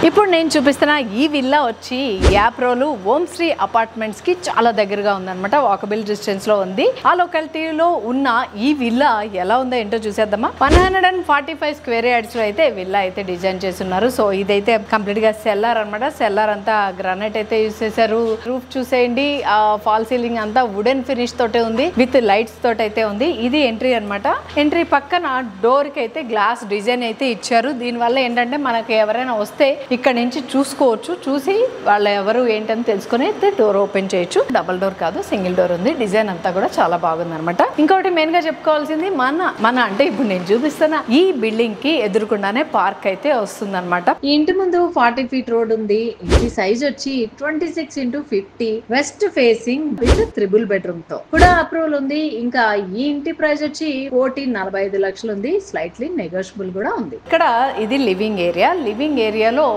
ఇప్పుడు నేను చూపిస్తున్న ఈ విల్లా వచ్చి యాప్రోలు ఓం శ్రీ అపార్ట్మెంట్స్ కి చాలా దగ్గరగా ఉందన్నమాట. వాకబుల్ డిస్టెన్స్ లో ఉంది. ఆ లొకాలిటీలో ఉన్న ఈ విల్లా ఎలా ఉందో ఏంటో చూసేద్దామా. 145 స్క్వేర్ యార్డ్స్ లో అయితే విల్లా అయితే డిజైన్ చేస్తున్నారు. సో ఇదైతే కంప్లీట్ గా సెల్లార్ అనమాట. సెల్లార్ అంతా గ్రానైట్ అయితే యూజ్ చేశారు. రూఫ్ చూసేయండి, ఫాల్ సీలింగ్ అంతా వుడెన్ ఫినిష్ తోటే ఉంది, విత్ లైట్స్ తోటి అయితే ఉంది. ఇది ఎంట్రీ అనమాట. ఎంట్రీ పక్కన డోర్ కి అయితే గ్లాస్ డిజైన్ అయితే ఇచ్చారు. దీనివల్ల ఏంటంటే మనకి ఎవరైనా వస్తే ఇక్కడ నుంచి చూసుకోవచ్చు, చూసి వాళ్ళు ఎవరు ఏంటని తెలుసుకుని అయితే డోర్ ఓపెన్ చేయొచ్చు. డబుల్ డోర్ కాదు, సింగిల్ డోర్ ఉంది. డిజైన్ అంతా కూడా చాలా బాగుంది అనమాట. ఇంకోటి మెయిన్ గా చెప్పుకోవాల్సింది మన అంటే ఇప్పుడు నేను చూపిస్తున్న ఈ బిల్డింగ్ కి ఎదురుకుండానే పార్క్ అయితే వస్తుంది అనమాట. ఈ ఇంటి ముందు 40 feet రోడ్ ఉంది. ఇంటి సైజ్ వచ్చి 26x50 west facing with 3 bedroom తో కూడా అప్రూవల్ ఉంది. ఇంకా ఈ ఇంటి ప్రైస్ వచ్చి 45 లక్షలు ఉంది. స్లైట్లీ నెగోషియబుల్ కూడా ఉంది. ఇక్కడ ఇది లివింగ్ ఏరియా. లివింగ్ ఏరియాలో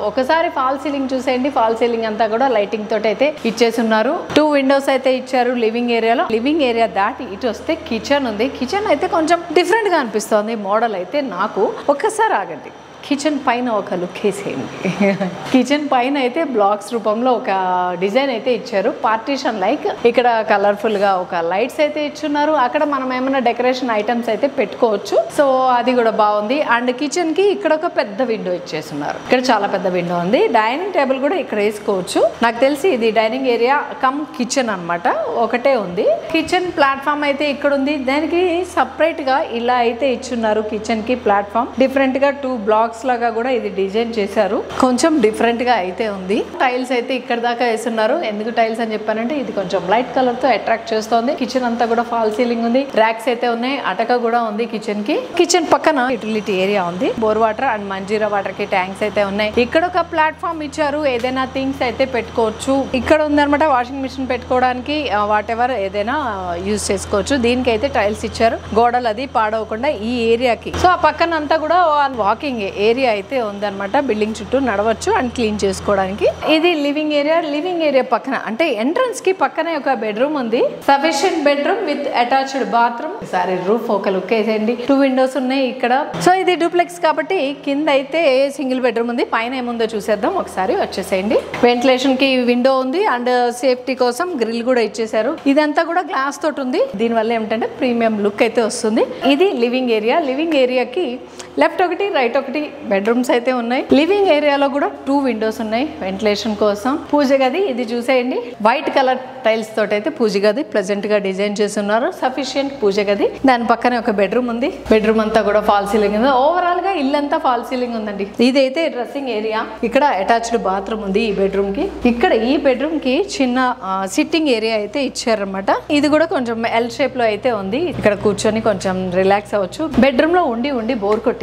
ఒకసారి ఫాల్ సీలింగ్ చూసేయండి. ఫాల్ సీలింగ్ అంతా కూడా లైటింగ్ తోటి అయితే ఇచ్చేసి ఉన్నారు. 2 windows అయితే ఇచ్చారు లివింగ్ ఏరియాలో. లివింగ్ ఏరియా దాటి ఇటు వస్తే కిచెన్ ఉంది. కిచెన్ అయితే కొంచెం డిఫరెంట్ గా అనిపిస్తుంది మోడల్ అయితే నాకు. ఒక్కసారి ఆగండి, కిచెన్ పైన ఒక లుక్ వేసేయండి. కిచెన్ పైన అయితే బ్లాక్స్ రూపంలో ఒక డిజైన్ అయితే ఇచ్చారు. పార్టీషన్ లైక్ ఇక్కడ కలర్ఫుల్ గా ఒక లైట్స్ అయితే ఇచ్చున్నారు. అక్కడ మనం ఏమైనా డెకరేషన్ ఐటమ్స్ అయితే పెట్టుకోవచ్చు. సో అది కూడా బాగుంది. అండ్ కిచెన్ కి ఇక్కడ ఒక పెద్ద విండో ఇచ్చేస్తున్నారు. ఇక్కడ చాలా పెద్ద విండో ఉంది. డైనింగ్ టేబుల్ కూడా ఇక్కడ వేసుకోవచ్చు. నాకు తెలిసి ఇది డైనింగ్ ఏరియా కమ్ కిచెన్ అనమాట. ఒకటే ఉంది. కిచెన్ ప్లాట్ఫామ్ అయితే ఇక్కడ ఉంది. దానికి సపరేట్ గా ఇలా అయితే ఇచ్చున్నారు. కిచెన్ కి ప్లాట్ఫామ్ డిఫరెంట్ గా 2 blocks లాగా కూడా ఇది డిజైన్ చేశారు. కొంచెం డిఫరెంట్ గా అయితే ఉంది. టైల్స్ అయితే ఇక్కడ దాకా వేస్తున్నారు. ఎందుకు టైల్స్ అని చెప్పానంటే ఇది కొంచెం లైట్ కలర్ తో అట్రాక్ట్ చేస్తోంది. కిచెన్ అంతా కూడా ఫాల్ సీలింగ్ ఉంది. ర్యాక్స్ అయితే ఉన్నాయి. అటక కూడా ఉంది కిచెన్ కి. కిచెన్ పక్కన యూటిలిటీ ఏరియా ఉంది. Bore water and Manjeera water కి ట్యాంక్స్ అయితే ఉన్నాయి. ఇక్కడ ఒక ప్లాట్ఫామ్ ఇచ్చారు. ఏదైనా థింగ్స్ అయితే పెట్టుకోవచ్చు. ఇక్కడ ఉందన్నమాట వాషింగ్ మిషన్ పెట్టుకోవడానికి. వాట్ ఎవర్ ఏదైనా యూజ్ చేసుకోవచ్చు. దీనికి అయితే టైల్స్ ఇచ్చారు. గోడలు అది పాడవకుండా ఈ ఏరియాకి. సో ఆ పక్కన అంతా కూడా వాకింగ్ ఏరియా అయితే ఉందన్నమాట. బిల్డింగ్ చుట్టూ నడవచ్చు అండ్ క్లీన్ చేసుకోవడానికి. ఇది లివింగ్ ఏరియా. లివింగ్ ఏరియా పక్కన అంటే ఎంట్రన్స్ కి పక్కనే ఒక బెడ్రూమ్ ఉంది. Sufficient bedroom with attached bathroom. Sorry roof ఒక లుక్ వేసేయండి. 2 windows ఉన్నాయి ఇక్కడ. సో ఇది డూప్లెక్స్ కాబట్టి కింద అయితే సింగిల్ బెడ్రూమ్ ఉంది. పైన ఏముందో చూసేద్దాం. ఒకసారి వచ్చేసేయండి. వెంటిలేషన్ కి విండో ఉంది అండ్ సేఫ్టీ కోసం గ్రిల్ కూడా ఇచ్చేసారు. ఇదంతా కూడా గ్లాస్ తోటి ఉంది. దీనివల్ల ఏమిటంటే ప్రీమియం లుక్ అయితే వస్తుంది. ఇది లివింగ్ ఏరియా. లివింగ్ ఏరియాకి లెఫ్ట్ ఒకటి రైట్ ఒకటి బెడ్రూమ్స్ అయితే ఉన్నాయి. లివింగ్ ఏరియాలో కూడా 2 windows ఉన్నాయి వెంటిలేషన్ కోసం. పూజ గది ఇది చూసేయండి. వైట్ కలర్ టైల్స్ తోటి అయితే పూజ గది ప్లెజెంట్ గా డిజైన్ చేస్తున్నారు. సఫిషియెంట్ పూజ గది. దాని పక్కనే ఒక బెడ్రూమ్ ఉంది. బెడ్రూమ్ అంతా కూడా ఫాల్ సీలింగ్ ఉంది. ఓవరాల్ గా ఇల్లంతా ఫాల్ సీలింగ్ ఉందండి. ఇదైతే డ్రెస్సింగ్ ఏరియా. ఇక్కడ అటాచ్డ్ బాత్రూమ్ ఉంది ఈ బెడ్రూమ్ కి. ఇక్కడ ఈ బెడ్రూమ్ కి చిన్న సిట్టింగ్ ఏరియా అయితే ఇచ్చారన్నమాట. ఇది కూడా కొంచెం ఎల్ షేప్ లో అయితే ఉంది. ఇక్కడ కూర్చొని కొంచెం రిలాక్స్ అవ్వచ్చు. బెడ్రూమ్ లో ఉండి బోర్ కొట్టింది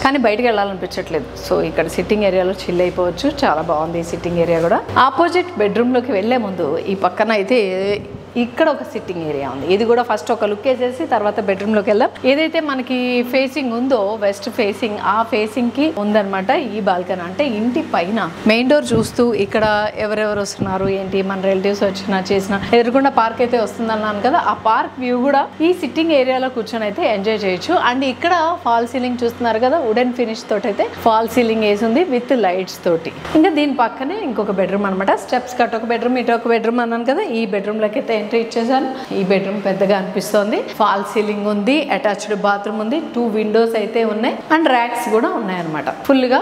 కానీ బయటకు వెళ్ళాలనిపించట్లేదు. సో ఇక్కడ సిట్టింగ్ ఏరియాలో చిల్ అయిపోవచ్చు. చాలా బాగుంది ఈ సిట్టింగ్ ఏరియా కూడా. ఆపోజిట్ బెడ్రూమ్ లోకి వెళ్లే ముందు ఈ పక్కన అయితే ఇక్కడ ఒక సిట్టింగ్ ఏరియా ఉంది. ఇది కూడా ఫస్ట్ ఒక లుక్ వేసేసి తర్వాత బెడ్రూమ్ లోకి వెళ్దాం. ఏదైతే మనకి ఫేసింగ్ ఉందో వెస్ట్ ఫేసింగ్, ఆ ఫేసింగ్ కి ఉందన్నమాట ఈ బాల్కనీ. అంటే ఇంటి పైన మెయిన్ డోర్ చూస్తూ ఇక్కడ ఎవరెవరు వస్తున్నారు ఏంటి, మన రిలేటివ్స్ వచ్చినా చేసినా ఎదురుకుండా పార్క్ అయితే వస్తుందన్నాను కదా. ఆ పార్క్ వ్యూ కూడా ఈ సిట్టింగ్ ఏరియాలో కూర్చొని అయితే ఎంజాయ్ చేయొచ్చు. అండ్ ఇక్కడ ఫాల్ సీలింగ్ చూస్తున్నారు కదా, వుడెన్ ఫినిష్ తోటి అయితే ఫాల్ సీలింగ్ వేసి ఉంది విత్ లైట్స్ తోటి. ఇంకా దీని పక్కనే ఇంకొక బెడ్రూమ్ అనమాట. స్టెప్స్ కట్ ఒక బెడ్రూమ్, ఇటు ఒక బెడ్రూమ్ అన్నాను కదా. ఈ బెడ్రూమ్ లోకి అయితే ఎంట్రీ ఇచ్చేసాను. ఈ బెడ్రూమ్ పెద్దగా అనిపిస్తుంది. ఫాల్ సీలింగ్ ఉంది, అటాచ్డ్ బాత్రూమ్ ఉంది, 2 windows అయితే ఉన్నాయి అండ్ ర్యాక్స్ కూడా ఉన్నాయి అనమాట. ఫుల్ గా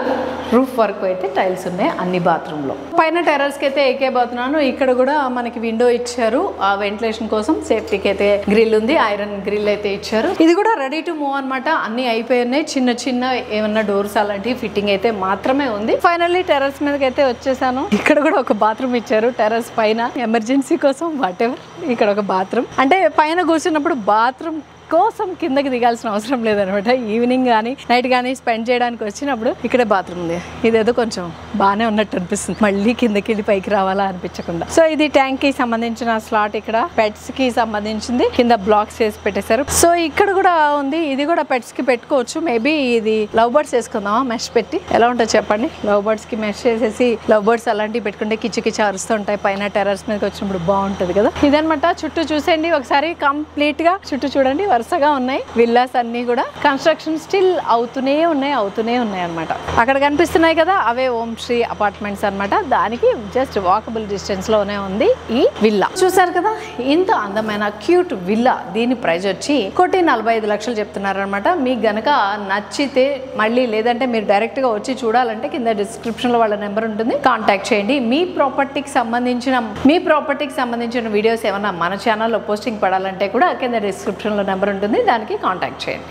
రూఫ్ వర్క్ అయితే టైల్స్ ఉన్నాయి అన్ని బాత్రూమ్ లో. పైన టెర్రస్ కి అయితే ఎక్కేపోతున్నాను. ఇక్కడ కూడా మనకి విండో ఇచ్చారు ఆ వెంటిలేషన్ కోసం. సేఫ్టీకి అయితే గ్రిల్ ఉంది, ఐరన్ గ్రిల్ అయితే ఇచ్చారు. ఇది కూడా రెడీ టు మూవ్ అనమాట. అన్ని అయిపోయినాయి. చిన్న చిన్న ఏమన్నా డోర్స్ అలాంటి ఫిట్టింగ్ అయితే మాత్రమే ఉంది. ఫైనల్లీ టెర్రస్ మీదకి అయితే వచ్చేసాను. ఇక్కడ కూడా ఒక బాత్రూమ్ ఇచ్చారు టెర్రస్ పైన ఎమర్జెన్సీ కోసం. వాట్ ఎవర్ ఇక్కడ ఒక బాత్రూమ్. అంటే పైన కూర్చున్నప్పుడు బాత్రూమ్ కోసం కిందకి దిగాల్సిన అవసరం లేదనమాట. ఈవినింగ్ కానీ నైట్ కానీ స్పెండ్ చేయడానికి వచ్చినప్పుడు ఇక్కడే బాత్రూమ్ ఉంది. ఇదేదో కొంచెం బాగానే ఉన్నట్టు అనిపిస్తుంది, మళ్ళీ కిందకి వెళ్ళి పైకి రావాలా అనిపించకుండా. సో ఇది ట్యాంక్ కి సంబంధించిన స్లాట్. ఇక్కడ పెట్స్ కి సంబంధించింది కింద బ్లాక్స్ చేసి పెట్టేశారు. సో ఇక్కడ కూడా ఉంది. ఇది కూడా పెట్స్ కి పెట్టుకోవచ్చు. మేబీ ఇది లవ్ బర్డ్స్ వేసుకుందామా మెష్ పెట్టి, ఎలా ఉంటుందో చెప్పండి. లవ్ బర్డ్స్ కి మెష్ చేసేసి లవ్ బర్డ్స్ అలాంటివి పెట్టుకుంటే కిచి కిచి అరుస్తూ ఉంటాయి. పైన టెర్రస్ మీదకి వచ్చినప్పుడు బాగుంటది కదా. ఇదనమాట. చుట్టూ చూసేయండి ఒకసారి. కంప్లీట్ గా చుట్టూ చూడండి. వరుసగా ఉన్నాయి విల్లాస్ అన్ని కూడా. కన్స్ట్రక్షన్ స్టిల్ అవుతూనే ఉన్నాయి అన్నమాట. అక్కడ కనిపిస్తున్నాయి కదా అవే ఓం శ్రీ అపార్ట్మెంట్స్ అన్నమాట. దానికి జస్ట్ వాకబుల్ డిస్టెన్స్ లోనే ఉంది ఈ విల్లా. చూసారు కదా ఇంత అందమైన క్యూట్ విల్లా. దీని ప్రైస్ వచ్చి 1,45,00,000 చెప్తున్నారు అనమాట. మీకు గనక నచ్చితే మళ్ళీ లేదంటే మీరు డైరెక్ట్ గా వచ్చి చూడాలంటే కింద డిస్క్రిప్షన్ లో వాళ్ళ నెంబర్ ఉంటుంది, కాంటాక్ట్ చేయండి. మీ ప్రాపర్టీకి సంబంధించిన వీడియోస్ ఏమన్నా మన ఛానల్లో పోస్టింగ్ పడాలంటే కూడా కింద డిస్క్రిప్షన్ లో నెంబర్ ఉంటుంది, దానికి కాంటాక్ట్ చేయండి.